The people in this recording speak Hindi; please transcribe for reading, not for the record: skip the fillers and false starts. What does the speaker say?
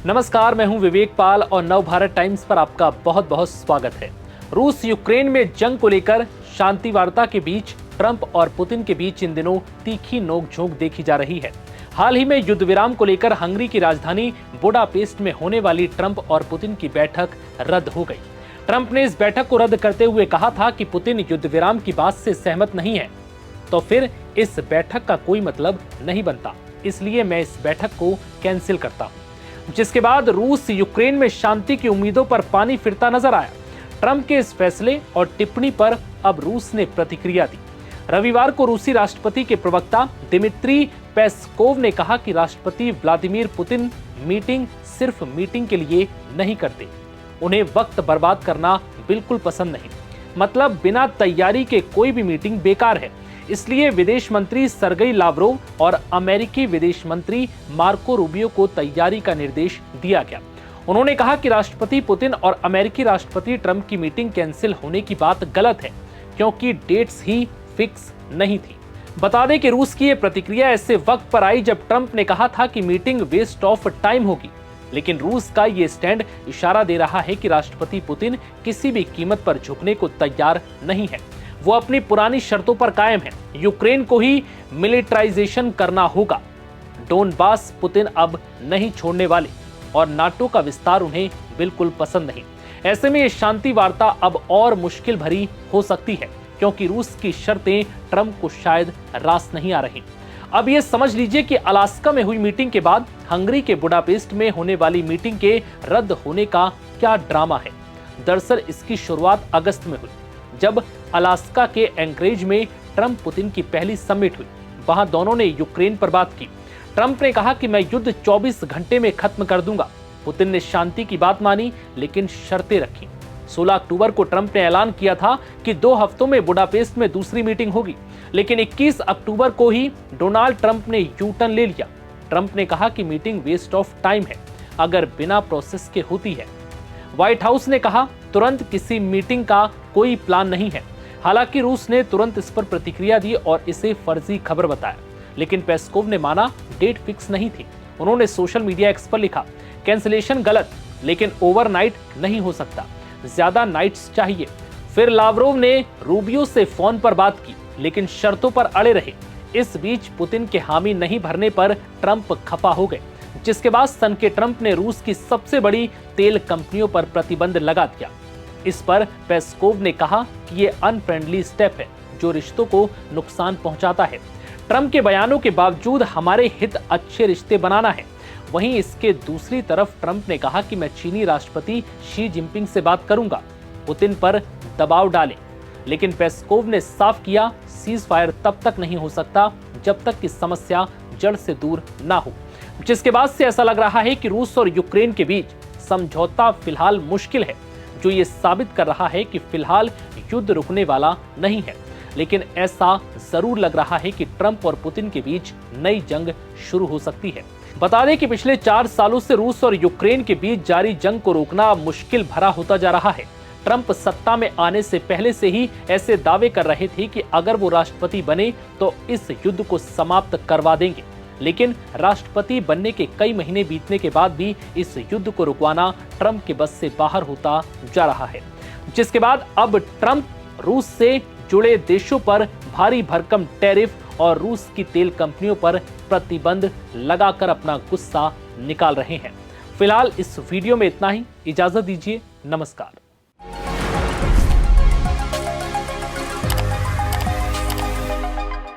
नमस्कार, मैं हूं विवेक पाल और नवभारत टाइम्स पर आपका बहुत बहुत स्वागत है। रूस यूक्रेन में जंग को लेकर शांति वार्ता के बीच ट्रंप और पुतिन के बीच इन दिनों तीखी नोकझोंक देखी जा रही है। हाल ही में युद्ध विराम को लेकर हंगरी की राजधानी बुडापेस्ट में होने वाली ट्रंप और पुतिन की बैठक रद्द हो गई। ट्रंप ने इस बैठक को रद्द करते हुए कहा था कि पुतिन युद्ध विराम की बात से सहमत नहीं है, तो फिर इस बैठक का कोई मतलब नहीं बनता, इसलिए मैं इस बैठक को कैंसिल करता हूं। जिसके बाद रूस यूक्रेन में शांति की उम्मीदों पर पानी फिरता नजर आया। ट्रंप के इस फैसले और टिप्पणी पर अब रूस ने प्रतिक्रिया दी। रविवार को रूसी राष्ट्रपति के प्रवक्ता दिमित्री पेस्कोव ने कहा कि राष्ट्रपति व्लादिमीर पुतिन मीटिंग सिर्फ मीटिंग के लिए नहीं करते, उन्हें वक्त बर्बाद करना बिल्कुल पसंद नहीं। मतलब बिना तैयारी के कोई भी मीटिंग बेकार है। इसलिए विदेश मंत्री सरगेई लावरोव और अमेरिकी विदेश मंत्री मार्को रूबियो को तैयारी का निर्देश दिया गया। उन्होंने कहा कि राष्ट्रपति पुतिन और अमेरिकी राष्ट्रपति ट्रंप की मीटिंग कैंसिल होने की बात गलत है, क्योंकि डेट्स ही फिक्स नहीं थी। बता दें कि रूस की यह प्रतिक्रिया ऐसे वक्त पर आई जब ट्रंप ने कहा था कि मीटिंग वेस्ट ऑफ टाइम होगी, लेकिन रूस का ये स्टैंड इशारा दे रहा है कि राष्ट्रपति पुतिन किसी भी कीमत पर झुकने को तैयार नहीं है। वो अपनी पुरानी शर्तों पर कायम है। यूक्रेन को ही मिलिटराइजेशन करना होगा, डोनबास पुतिन अब नहीं छोड़ने वाले और नाटो का विस्तार उन्हें बिल्कुल पसंद नहीं। ऐसे में ये शांति वार्ता अब और मुश्किल भरी हो सकती है, क्योंकि रूस की शर्तें ट्रंप को शायद रास नहीं आ रही। अब ये समझ लीजिए कि अलास्का में हुई मीटिंग के बाद हंगरी के बुडापेस्ट में होने वाली मीटिंग के रद्द होने का क्या ड्रामा है। दरअसल इसकी शुरुआत अगस्त में हुई, जब अलास्का के एंकरेज में ट्रंप पुतिन की पहली समिट हुई। वहां दोनों ने यूक्रेन पर बात की। ट्रंप ने कहा कि मैं युद्ध 24 घंटे में खत्म कर दूंगा। पुतिन ने शांति की बात मानी, लेकिन शर्तें रखी। 16 अक्टूबर को ट्रंप ने ऐलान किया था कि 2 हफ्तों में बुडापेस्ट में दूसरी मीटिंग होगी, लेकिन 21 अक्टूबर को ही डोनाल्ड ट्रंप ने यू टर्न ले लिया। ट्रंप ने कहा कि मीटिंग वेस्ट ऑफ टाइम है, अगर बिना प्रोसेस के होती है। व्हाइट हाउस ने कहा तुरंत किसी मीटिंग का कोई प्लान नहीं है। हालांकि रूस ने तुरंत इस पर प्रतिक्रिया दी और इसे फर्जी खबर बताया, लेकिन पेस्कोव ने माना डेट फिक्स नहीं थी। उन्होंने सोशल मीडिया एक्स पर लिखा, कैंसिलेशन गलत, लेकिन ओवरनाइट नहीं हो सकता, ज्यादा नाइट्स चाहिए। फिर लावरोव ने रूबियो से फोन पर बात की, लेकिन शर्तों पर अड़े रहे। इस बीच पुतिन के हामी नहीं भरने पर ट्रंप खफा हो गए, जिसके बाद सन के ट्रंप ने रूस की सबसे बड़ी तेल कंपनियों पर प्रतिबंध लगा दिया। इस पर पेस्कोव ने कहा कि ये अनफ्रेंडली स्टेप है, जो रिश्तों को नुकसान पहुंचाता है। ट्रंप के बयानों के बावजूद हमारे हित अच्छे रिश्ते बनाना है। वहीं इसके दूसरी तरफ ट्रंप ने कहा कि मैं चीनी राष्ट्रपति शी जिनपिंग से बात करूंगा, पुतिन पर दबाव डालें। लेकिन पेस्कोव ने साफ किया, सीज फायर तब तक नहीं हो सकता जब तक कि समस्या जड़ से दूर ना हो। जिसके बाद से ऐसा लग रहा है कि रूस और यूक्रेन के बीच समझौता फिलहाल मुश्किल है, जो ये साबित कर रहा है कि फिलहाल युद्ध रुकने वाला नहीं है। लेकिन ऐसा जरूर लग रहा है कि ट्रंप और पुतिन के बीच नई जंग शुरू हो सकती है। बता दें कि पिछले 4 सालों से रूस और यूक्रेन के बीच जारी जंग को रोकना मुश्किल भरा होता जा रहा है। ट्रंप सत्ता में आने से पहले से ही ऐसे दावे कर रहे थे कि अगर वो राष्ट्रपति बने तो इस युद्ध को समाप्त करवा देंगे, लेकिन राष्ट्रपति बनने के कई महीने बीतने के बाद भी इस युद्ध को रुकवाना ट्रंप के बस से बाहर होता जा रहा है। जिसके बाद अब ट्रंप रूस से जुड़े देशों पर भारी भरकम टैरिफ और रूस की तेल कंपनियों पर प्रतिबंध लगाकर अपना गुस्सा निकाल रहे हैं। फिलहाल इस वीडियो में इतना ही। इजाजत दीजिए, नमस्कार।